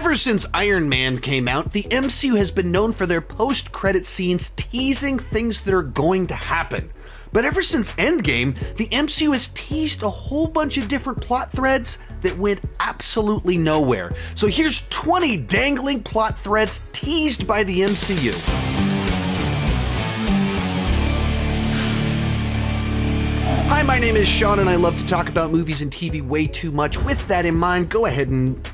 Ever since Iron Man came out, the MCU has been known for their post-credit scenes teasing things that are going to happen. But ever since Endgame, the MCU has teased a whole bunch of different plot threads that went absolutely nowhere. So here's 20 dangling plot threads teased by the MCU. Hi, my name is Sean and I love to talk about movies and TV way too much. With that in mind, go ahead and...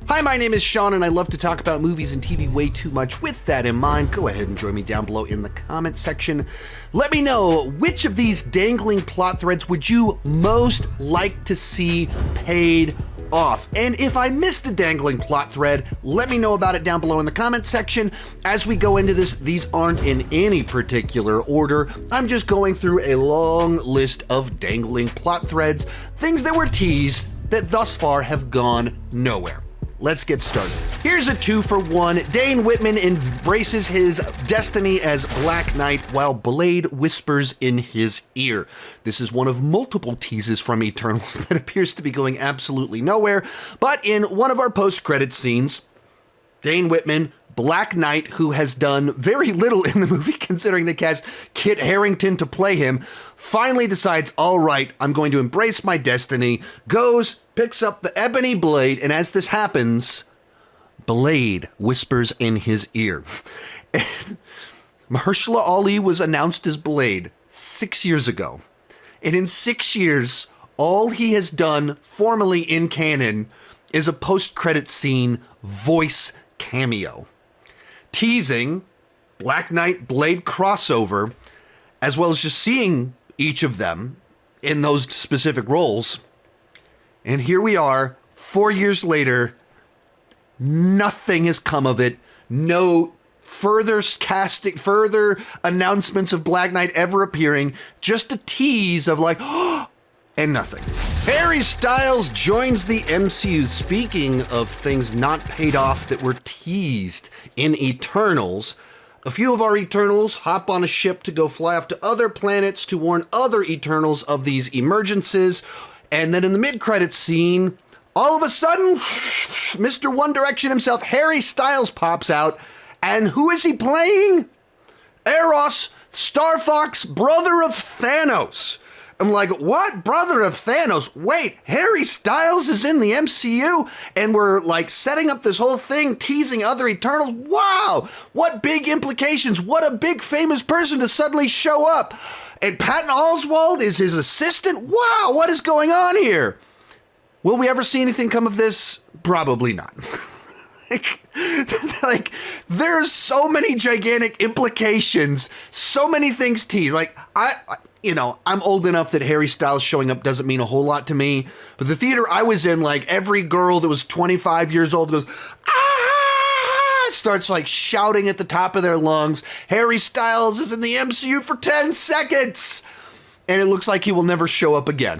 Hi, my name is Sean and I love to talk about movies and TV way too much. With that in mind, go ahead and join me down below in the comment section. Let me know which of these dangling plot threads would you most like to see paid off. And if I missed a dangling plot thread, let me know about it down below in the comment section. As we go into this, these aren't in any particular order. I'm just going through a long list of dangling plot threads, things that were teased that thus far have gone nowhere. Let's get started. Here's a 2-for-1. Dane Whitman embraces his destiny as Black Knight while Blade whispers in his ear. This is one of multiple teases from Eternals that appears to be going absolutely nowhere, but in one of our post-credit scenes, Dane Whitman, Black Knight, who has done very little in the movie considering they cast Kit Harington to play him, finally decides, all right, I'm going to embrace my destiny, goes, picks up the ebony blade, and as this happens, Blade whispers in his ear. And Mahershala Ali was announced as Blade 6 years ago. And in 6 years, all he has done formally in canon is a post-credit scene voice cameo. Teasing Black Knight Blade crossover, as well as just seeing each of them in those specific roles. And here we are, 4 years later, nothing has come of it. No further casting, further announcements of Black Knight ever appearing. Just a tease of like, and nothing. Harry Styles joins the MCU. Speaking of things not paid off that were teased in Eternals, a few of our Eternals hop on a ship to go fly off to other planets to warn other Eternals of these emergencies. And then in the mid-credits scene, all of a sudden, Mr. One Direction himself, Harry Styles, pops out. And who is he playing? Eros, Star Fox, brother of Thanos. I'm like, what? Brother of Thanos? Wait, Harry Styles is in the MCU? And we're like setting up this whole thing, teasing other Eternals? Wow! What big implications. What a big famous person to suddenly show up. And Patton Oswalt is his assistant? Wow, what is going on here? Will we ever see anything come of this? Probably not. like, there's so many gigantic implications, so many things teased. Like, I'm old enough that Harry Styles showing up doesn't mean a whole lot to me. But the theater I was in, like, every girl that was 25 years old goes, starts like shouting at the top of their lungs, Harry Styles is in the MCU for 10 seconds! And it looks like he will never show up again.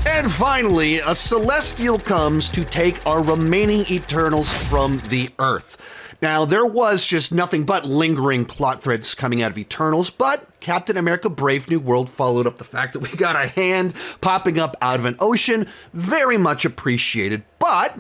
And finally, a Celestial comes to take our remaining Eternals from the Earth. Now, there was just nothing but lingering plot threads coming out of Eternals, but Captain America Brave New World followed up the fact that we got a hand popping up out of an ocean. Very much appreciated. But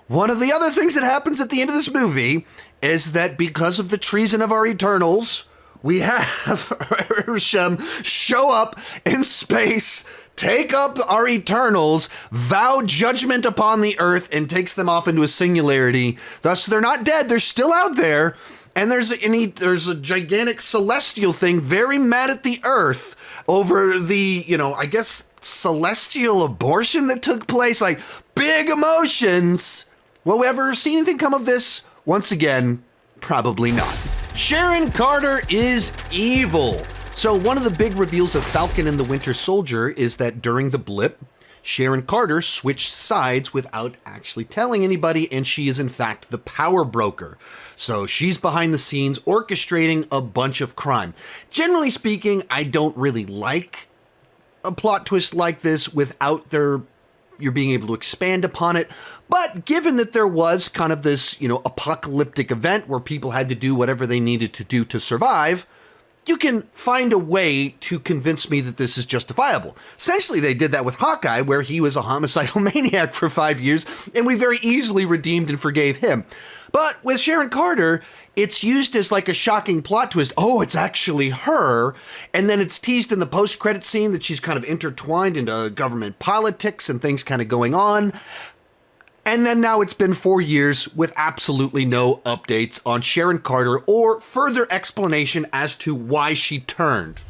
one of the other things that happens at the end of this movie is that because of the treason of our Eternals, we have Hersham show up in space, take up our Eternals, vow judgment upon the Earth, and takes them off into a singularity. Thus, they're not dead. They're still out there. And there's a gigantic celestial thing very mad at the Earth over the, I guess, celestial abortion that took place. Like, big emotions. Will we ever see anything come of this? Once again, probably not. Sharon Carter is evil. So one of the big reveals of Falcon and the Winter Soldier is that during the blip, Sharon Carter switched sides without actually telling anybody, and she is in fact the power broker. So she's behind the scenes orchestrating a bunch of crime. Generally speaking, I don't really like a plot twist like this without you're being able to expand upon it. But given that there was kind of this, apocalyptic event where people had to do whatever they needed to do to survive, you can find a way to convince me that this is justifiable. Essentially, they did that with Hawkeye, where he was a homicidal maniac for 5 years, and we very easily redeemed and forgave him. But with Sharon Carter, it's used as like a shocking plot twist. Oh, it's actually her. And then it's teased in the post-credit scene that she's kind of intertwined into government politics and things kind of going on. And then now it's been 4 years with absolutely no updates on Sharon Carter or further explanation as to why she turned.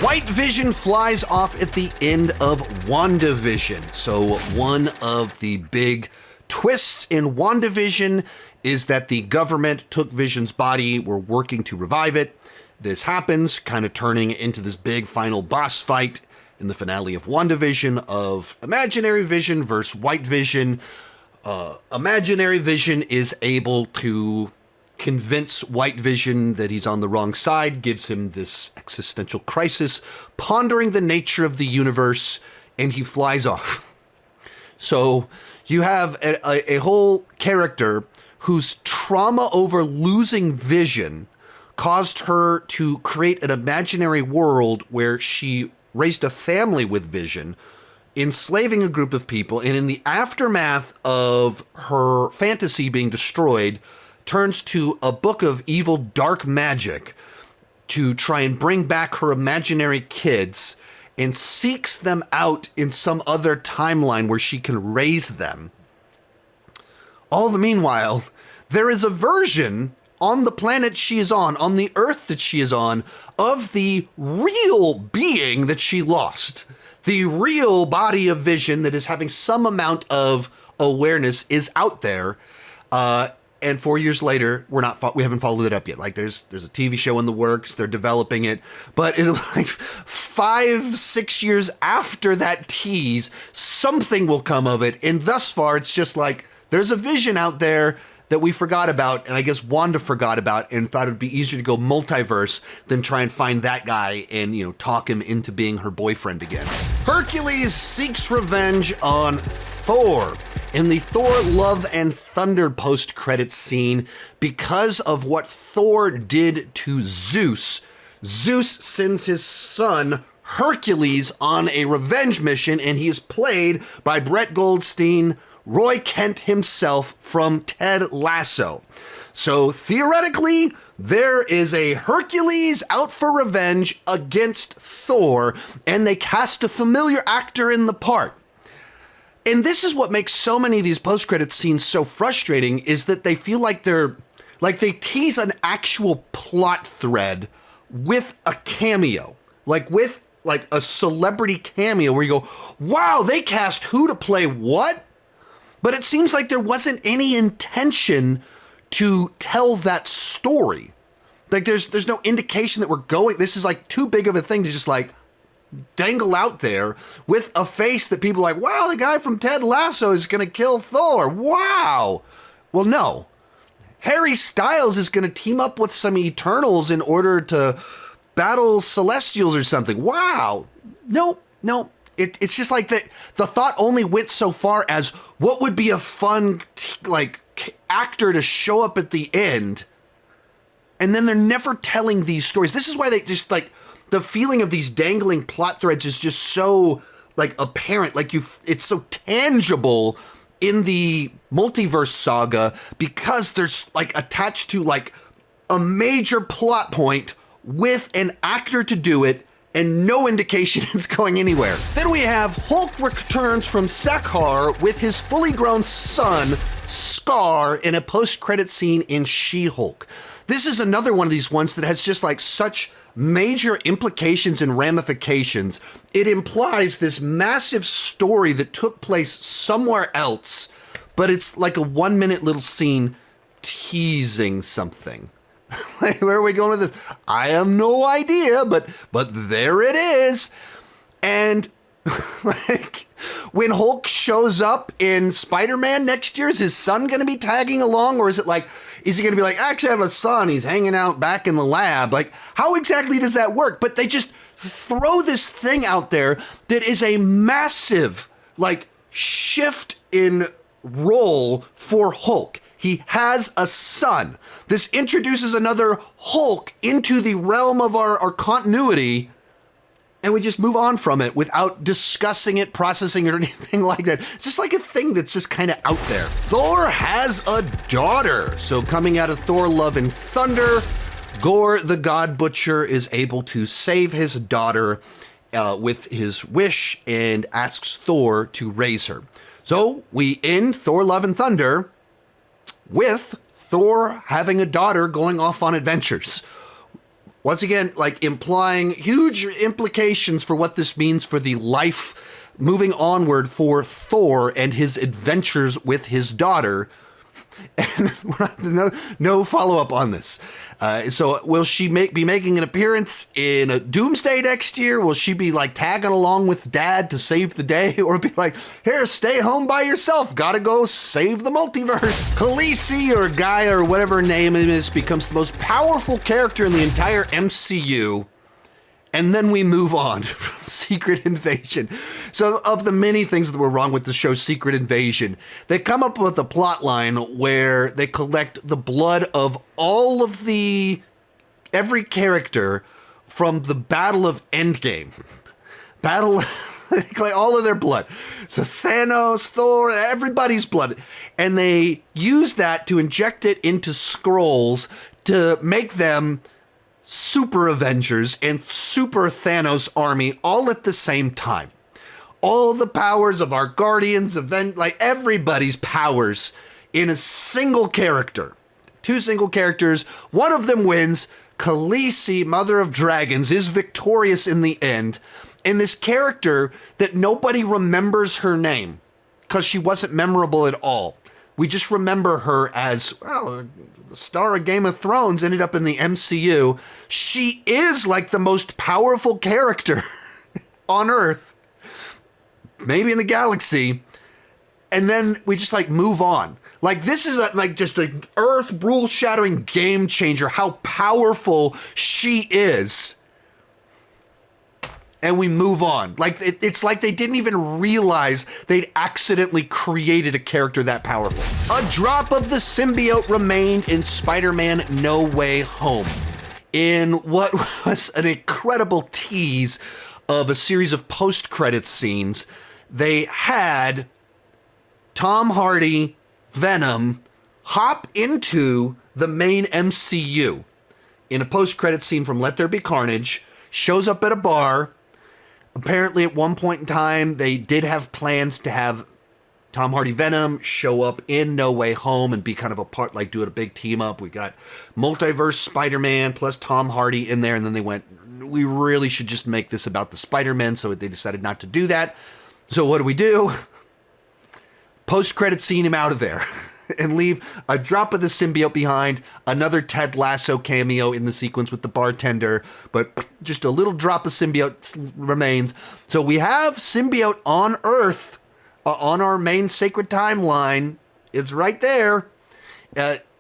White Vision flies off at the end of WandaVision. So one of the big twists in WandaVision is that the government took Vision's body, were working to revive it. This happens, kind of turning into this big final boss fight in the finale of WandaVision of Imaginary Vision versus White Vision. Imaginary Vision is able to convince White Vision that he's on the wrong side, gives him this existential crisis, pondering the nature of the universe, and he flies off. So you have a whole character whose trauma over losing Vision caused her to create an imaginary world where she raised a family with Vision, enslaving a group of people, and in the aftermath of her fantasy being destroyed, turns to a book of evil dark magic to try and bring back her imaginary kids and seeks them out in some other timeline where she can raise them. All the meanwhile, there is a version on the planet she is on the Earth that she is on, of the real being that she lost. The real body of Vision that is having some amount of awareness is out there. And 4 years later, we haven't followed it up yet. Like there's a TV show in the works, they're developing it, but in like 5-6 years after that tease, something will come of it. And thus far, it's just like, there's a Vision out there that we forgot about, and I guess Wanda forgot about, and thought it'd be easier to go multiverse than try and find that guy and, talk him into being her boyfriend again. Hercules seeks revenge on Thor in the Thor Love and Thunder post-credit scene because of what Thor did to Zeus. Zeus sends his son Hercules on a revenge mission, and he is played by Brett Goldstein, Roy Kent himself from Ted Lasso. So theoretically, there is a Hercules out for revenge against Thor, and they cast a familiar actor in the part. And this is what makes so many of these post-credit scenes so frustrating, is that they feel like they tease an actual plot thread with a cameo, with a celebrity cameo where you go, wow, they cast who to play what? But it seems like there wasn't any intention to tell that story. Like there's no indication that we're going, this is like too big of a thing to just dangle out there with a face that people are like, wow, the guy from Ted Lasso is going to kill Thor. Wow. Well, no. Harry Styles is going to team up with some Eternals in order to battle Celestials or something. Wow. No. It's just like that. The thought only went so far as what would be a fun, actor to show up at the end. And then they're never telling these stories. This is why they just the feeling of these dangling plot threads is just so apparent. It's so tangible in the multiverse saga because there's attached to a major plot point with an actor to do it, and no indication it's going anywhere. Then we have Hulk returns from Sakaar with his fully grown son, Scar, in a post-credit scene in She-Hulk. This is another one of these ones that has just such major implications and ramifications. It implies this massive story that took place somewhere else, but it's like a 1 minute little scene teasing something. Where are we going with this? I have no idea, but there it is. And when Hulk shows up in Spider-Man next year, is his son going to be tagging along? Or is it is he going to be actually I have a son, he's hanging out back in the lab? How exactly does that work? But they just throw this thing out there that is a massive, shift in role for Hulk. He has a son. This introduces another Hulk into the realm of our continuity, and we just move on from it without discussing it, processing it, or anything like that. It's just like a thing that's just kind of out there. Thor has a daughter. So coming out of Thor Love and Thunder, Gore the God Butcher is able to save his daughter with his wish and asks Thor to raise her. So we end Thor Love and Thunder with Thor having a daughter going off on adventures. Once again, like implying huge implications for what this means for the life moving onward for Thor and his adventures with his daughter. And no follow-up on this. So will she be making an appearance in a Doomsday next year? Will she be like tagging along with Dad to save the day? Or be like, here, stay home by yourself. Gotta go save the multiverse. Khaleesi or Gaia or whatever her name is becomes the most powerful character in the entire MCU. And then we move on from Secret Invasion. So of the many things that were wrong with the show Secret Invasion, they come up with a plot line where they collect the blood of all of every character from the Battle of Endgame. They collect all of their blood. So Thanos, Thor, everybody's blood. And they use that to inject it into Skrulls to make them Super Avengers and Super Thanos army all at the same time. All the powers of our Guardians, like everybody's powers in a single character. Two single characters. One of them wins. Khaleesi, Mother of Dragons, is victorious in the end. And this character that nobody remembers her name because she wasn't memorable at all. We just remember her as, well, the star of Game of Thrones, ended up in the MCU. She is like the most powerful character on Earth, maybe in the galaxy. And then we just like move on. Like this is just an Earth rule-shattering game changer, how powerful she is. And we move on. Like it's like they didn't even realize they'd accidentally created a character that powerful. A drop of the symbiote remained in Spider-Man No Way Home, in what was an incredible tease of a series of post-credits scenes. They had Tom Hardy, Venom, hop into the main MCU in a post-credit scene from Let There Be Carnage, shows up at a bar. Apparently, at one point in time, they did have plans to have Tom Hardy Venom show up in No Way Home and be kind of a part, like do it a big team up. We got multiverse Spider-Man plus Tom Hardy in there. And then they went, we really should just make this about the Spider-Man. So they decided not to do that. So what do? Post-credit scene him out of there and leave a drop of the symbiote behind, another Ted Lasso cameo in the sequence with the bartender, but just a little drop of symbiote remains. So we have symbiote on Earth, on our main sacred timeline. It's right there.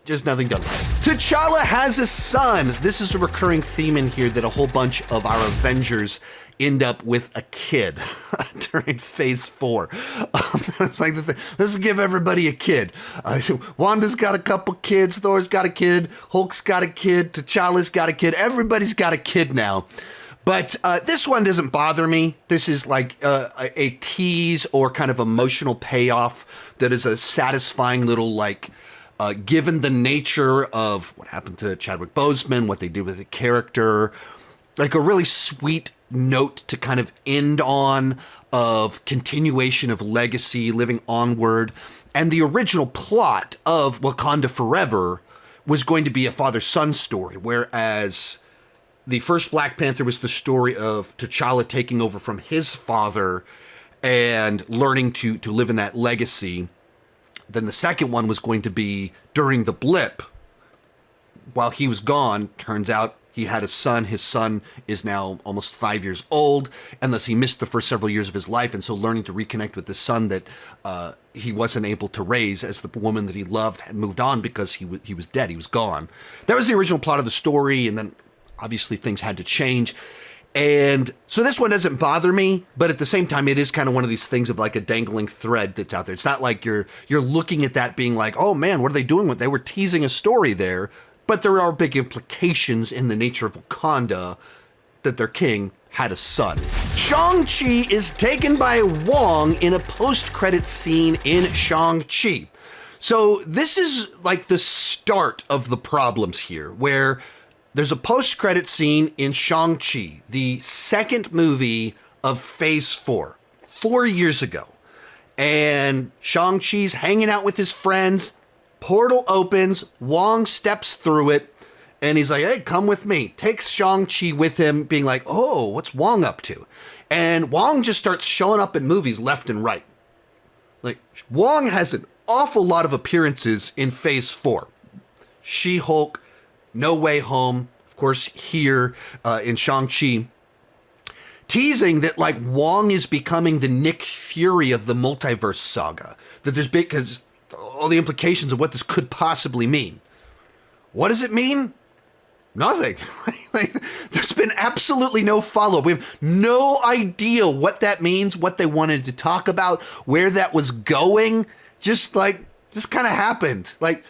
Just nothing done. T'Challa has a son. This is a recurring theme in here that a whole bunch of our Avengers end up with a kid during Phase 4. It's like, let's give everybody a kid. Wanda's got a couple kids. Thor's got a kid. Hulk's got a kid. T'Challa's got a kid. Everybody's got a kid now. But this one doesn't bother me. This is like a tease or kind of emotional payoff that is a satisfying little, like, given the nature of what happened to Chadwick Boseman, what they did with the character, like a really sweet note to kind of end on, of continuation of legacy, living onward. And the original plot of Wakanda Forever was going to be a father-son story, whereas the first Black Panther was the story of T'Challa taking over from his father and learning to live in that legacy. Then the second one was going to be during the blip. While he was gone, turns out he had a son. His son is now almost 5 years old, and thus he missed the first several years of his life. And so learning to reconnect with the son that he wasn't able to raise, as the woman that he loved had moved on because he was dead. He was gone. That was the original plot of the story. And then obviously things had to change. And so this one doesn't bother me, but at the same time, it is kind of one of these things of like a dangling thread that's out there. It's not like you're looking at that being like, oh man, what are they doing with? They were teasing a story there, but there are big implications in the nature of Wakanda that their king had a son. Shang-Chi is taken by Wong in a post-credit scene in Shang-Chi. So this is like the start of the problems here, where there's a post-credit scene in Shang-Chi, the second movie of Phase 4, 4 years ago. And Shang-Chi's hanging out with his friends, portal opens, Wong steps through it, and he's like, hey, come with me. Takes Shang-Chi with him, being like, oh, what's Wong up to? And Wong just starts showing up in movies left and right. Like, Wong has an awful lot of appearances in Phase 4. She-Hulk, No Way Home, of course, here in Shang-Chi. Teasing that, like, Wong is becoming the Nick Fury of the multiverse saga. That there's big, because all the implications of what this could possibly mean. What does it mean? Nothing. There's been absolutely no follow-up. We have no idea what that means, what they wanted to talk about, where that was going. Just kind of happened. Like,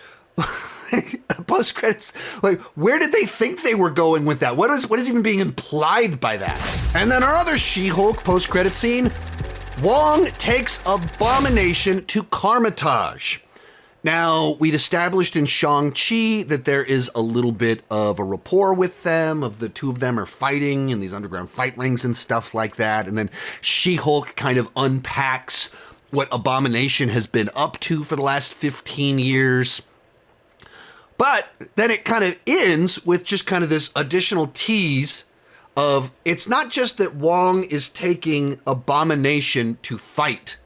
post credits, like, where did they think they were going with that? What is even being implied by that? And then our other She-Hulk post credit scene, Wong takes Abomination to Carmitage. Now, we'd established in Shang-Chi that there is a little bit of a rapport with them, of the two of them are fighting in these underground fight rings and stuff like that. And then She-Hulk kind of unpacks what Abomination has been up to for the last 15 years. But then it kind of ends with just kind of this additional tease of, it's not just that Wong is taking Abomination to fight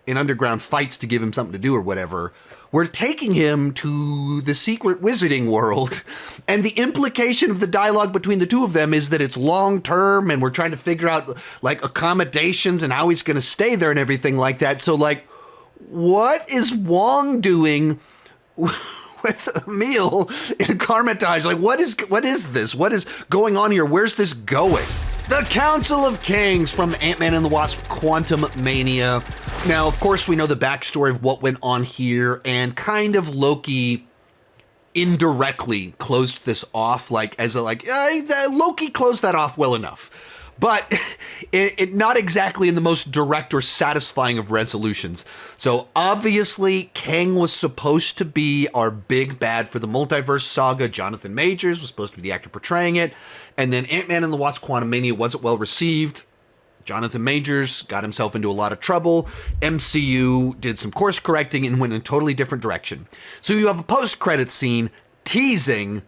in underground fights to give him something to do or whatever. We're taking him to the secret wizarding world. And the implication of the dialogue between the two of them is that it's long term and we're trying to figure out like accommodations and how he's going to stay there and everything like that. So like, what is Wong doing with a meal in Carmitage? Like, what is this? What is going on here? Where's this going? The Council of Kangs from Ant-Man and the Wasp: Quantumania. Now, of course, we know the backstory of what went on here, and kind of Loki indirectly closed this off, like as a Loki closed that off well enough. But it not exactly in the most direct or satisfying of resolutions. So obviously, Kang was supposed to be our big bad for the multiverse saga. Jonathan Majors was supposed to be the actor portraying it. And then Ant-Man and the Wasp: Quantumania wasn't well received. Jonathan Majors got himself into a lot of trouble. MCU did some course correcting and went in a totally different direction. So you have a post-credit scene teasing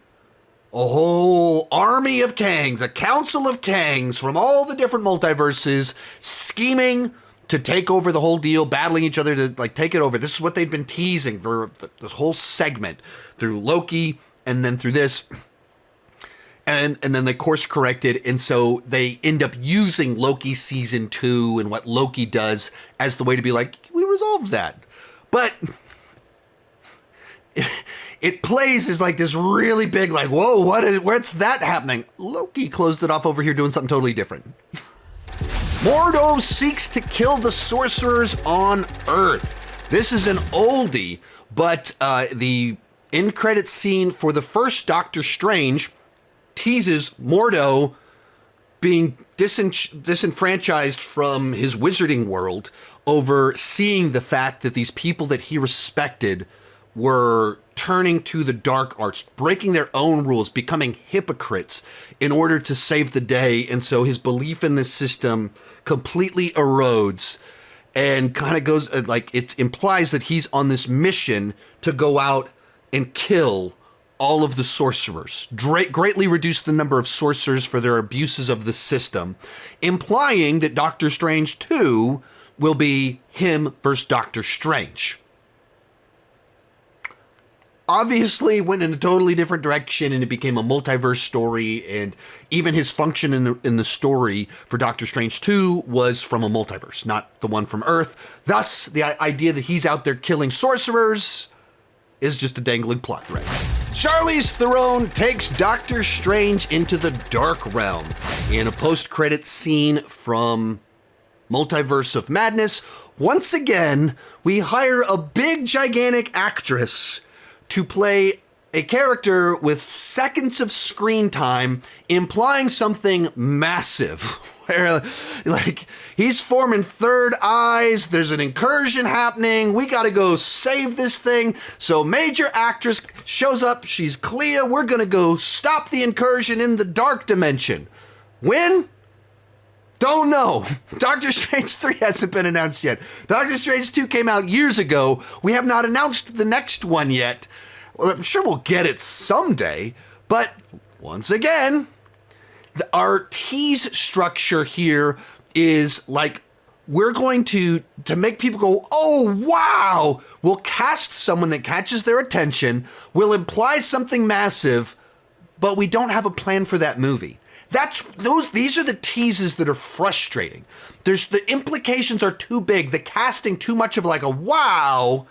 a whole army of Kangs, a council of Kangs from all the different multiverses, scheming to take over the whole deal, battling each other to like take it over. This is what they've been teasing for this whole segment through Loki and then through this. And then they course corrected, and so they end up using Loki season 2 and what Loki does as the way to be like, we resolved that. But it plays as like this really big, like, whoa, what's that happening? Loki closed it off over here doing something totally different. Mordo seeks to kill the sorcerers on Earth. This is an oldie, but the end credit scene for the first Doctor Strange teases Mordo being disenfranchised from his wizarding world over seeing the fact that these people that he respected were turning to the dark arts, breaking their own rules, becoming hypocrites in order to save the day. And so his belief in this system completely erodes and kind of goes like it implies that he's on this mission to go out and kill all of the sorcerers, greatly reduce the number of sorcerers for their abuses of the system, implying that Doctor Strange 2 will be him versus Doctor Strange. Obviously went in a totally different direction and it became a multiverse story, and even his function in the story for Doctor Strange 2 was from a multiverse, not the one from Earth. Thus, the idea that he's out there killing sorcerers is just a dangling plot thread. Charlize Theron takes Doctor Strange into the Dark Realm in a post-credits scene from Multiverse of Madness. Once again, we hire a big, gigantic actress to play a character with seconds of screen time, implying something massive. Where, like, he's forming third eyes, there's an incursion happening, we gotta go save this thing. So major actress shows up, she's Clea, we're gonna go stop the incursion in the dark dimension. When? Don't know. Doctor Strange 3 hasn't been announced yet. Doctor Strange 2 came out years ago. We have not announced the next one yet. Well, I'm sure we'll get it someday, but once again, our tease structure here is like, we're going to make people go, oh, wow. We'll cast someone that catches their attention, we'll imply something massive, but we don't have a plan for that movie. These are the teases that are frustrating. The implications are too big, the casting too much of like a wow,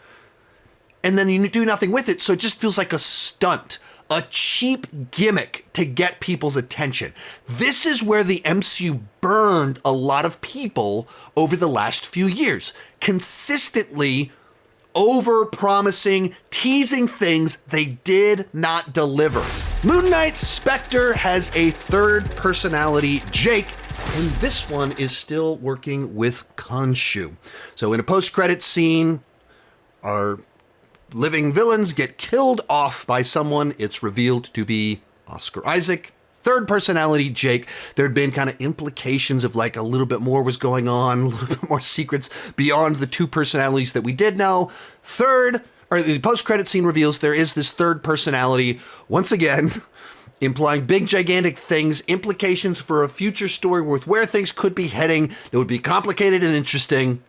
and then you do nothing with it, so it just feels like a stunt, a cheap gimmick to get people's attention. This is where the MCU burned a lot of people over the last few years, consistently over-promising, teasing things they did not deliver. Moon Knight's Spectre has a third personality, Jake, and this one is still working with Khonshu. So in a post-credits scene, our living villains get killed off by someone. It's revealed to be Oscar Isaac. Third personality, Jake. There had been kind of implications of like a little bit more was going on, a little bit more secrets beyond the two personalities that we did know. The post-credit scene reveals there is this third personality, once again, implying big, gigantic things, implications for a future story with where things could be heading that would be complicated and interesting.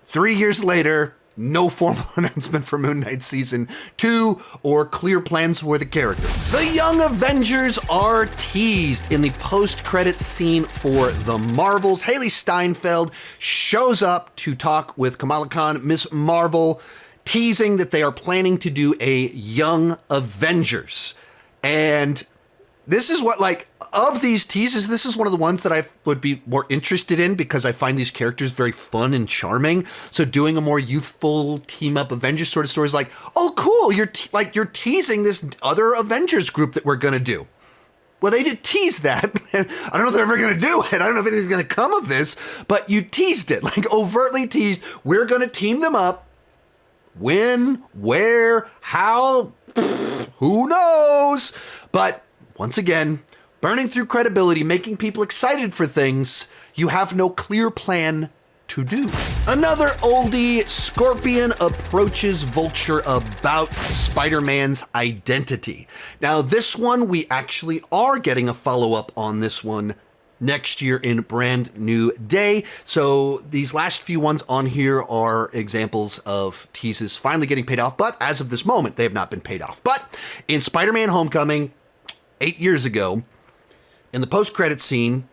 3 years later, no formal announcement for Moon Knight Season 2 or clear plans for the character. The Young Avengers are teased in the post-credits scene for The Marvels. Haley Steinfeld shows up to talk with Kamala Khan, Ms. Marvel, teasing that they are planning to do a Young Avengers. And this is what, like, of these teases, this is one of the ones that I would be more interested in because I find these characters very fun and charming. So doing a more youthful team-up Avengers sort of story is like, oh, cool, you're teasing this other Avengers group that we're going to do. Well, they did tease that. I don't know if they're ever going to do it. I don't know if anything's going to come of this, but you teased it, like overtly teased. We're going to team them up. When, where, how, who knows? But once again, burning through credibility, making people excited for things you have no clear plan to do. Another oldie, Scorpion approaches Vulture about Spider-Man's identity. Now, this one, we actually are getting a follow-up on this one next year in Brand New Day. So these last few ones on here are examples of teases finally getting paid off, but as of this moment, they have not been paid off. But in Spider-Man Homecoming, 8 years ago, in the post-credit scene,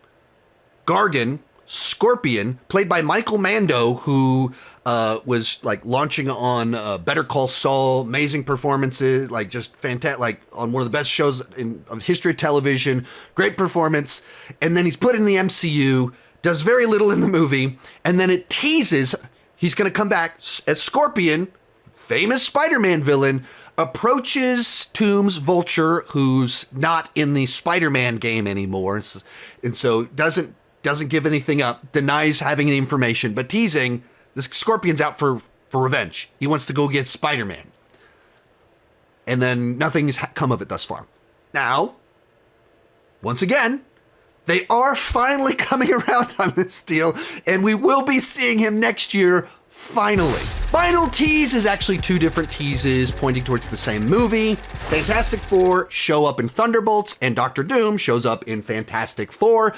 Gargan, Scorpion, played by Michael Mando, who was like launching on Better Call Saul, amazing performances, like just fantastic, like on one of the best shows in of history of television, great performance. And then he's put in the MCU, does very little in the movie, and then it teases he's going to come back as Scorpion, famous Spider-Man villain, approaches Toombs Vulture, who's not in the Spider-Man game anymore, and so doesn't give anything up, denies having any information, but teasing this Scorpion's out for revenge. He wants to go get Spider-Man. And then nothing's come of it thus far. Now, once again, they are finally coming around on this deal, and we will be seeing him next year, finally. Final tease is actually two different teases pointing towards the same movie. Fantastic Four show up in Thunderbolts, and Doctor Doom shows up in Fantastic Four.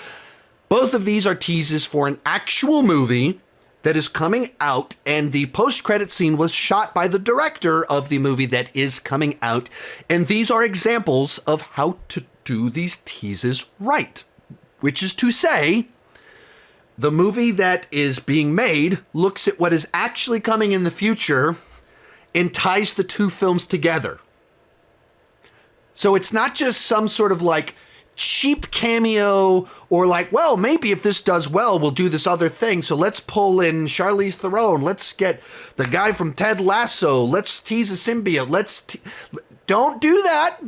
Both of these are teases for an actual movie that is coming out, and the post-credit scene was shot by the director of the movie that is coming out, and these are examples of how to do these teases right, which is to say, the movie that is being made looks at what is actually coming in the future and ties the two films together. So it's not just some sort of like cheap cameo or like, well, maybe if this does well, we'll do this other thing. So let's pull in Charlize Theron. Let's get the guy from Ted Lasso. Let's tease a symbiote. Don't do that.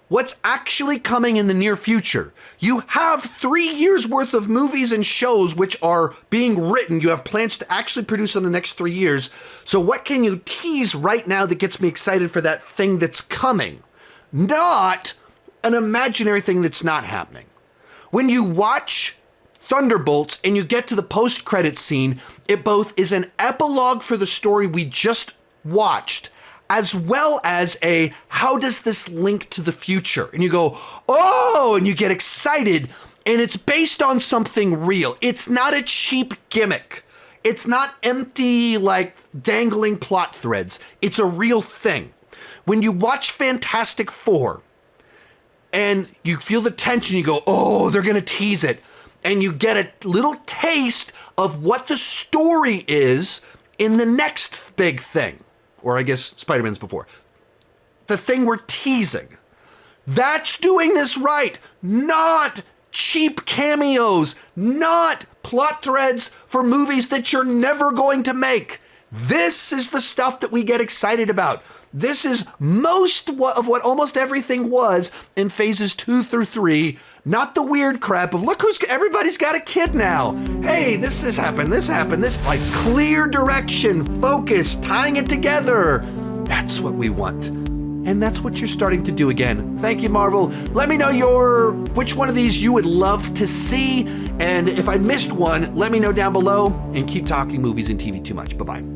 What's actually coming in the near future? You have 3 years worth of movies and shows which are being written. You have plans to actually produce in the next 3 years. So what can you tease right now that gets me excited for that thing that's coming? Not an imaginary thing that's not happening. When you watch Thunderbolts and you get to the post-credit scene, it both is an epilogue for the story we just watched, as well as a, how does this link to the future? And you go, oh, and you get excited, and it's based on something real. It's not a cheap gimmick. It's not empty, like, dangling plot threads. It's a real thing. When you watch Fantastic Four, and you feel the tension, you go, oh, they're gonna tease it. And you get a little taste of what the story is in the next big thing. Or I guess Spider-Man's before. The thing we're teasing. That's doing this right. Not cheap cameos. Not plot threads for movies that you're never going to make. This is the stuff that we get excited about. This is most of what almost everything was in phases 2 through 3. Not the weird crap of, look everybody's got a kid now. Hey, this has happened, this like clear direction, focus, tying it together. That's what we want. And that's what you're starting to do again. Thank you, Marvel. Let me know which one of these you would love to see. And if I missed one, let me know down below, and keep talking movies and TV too much. Bye-bye.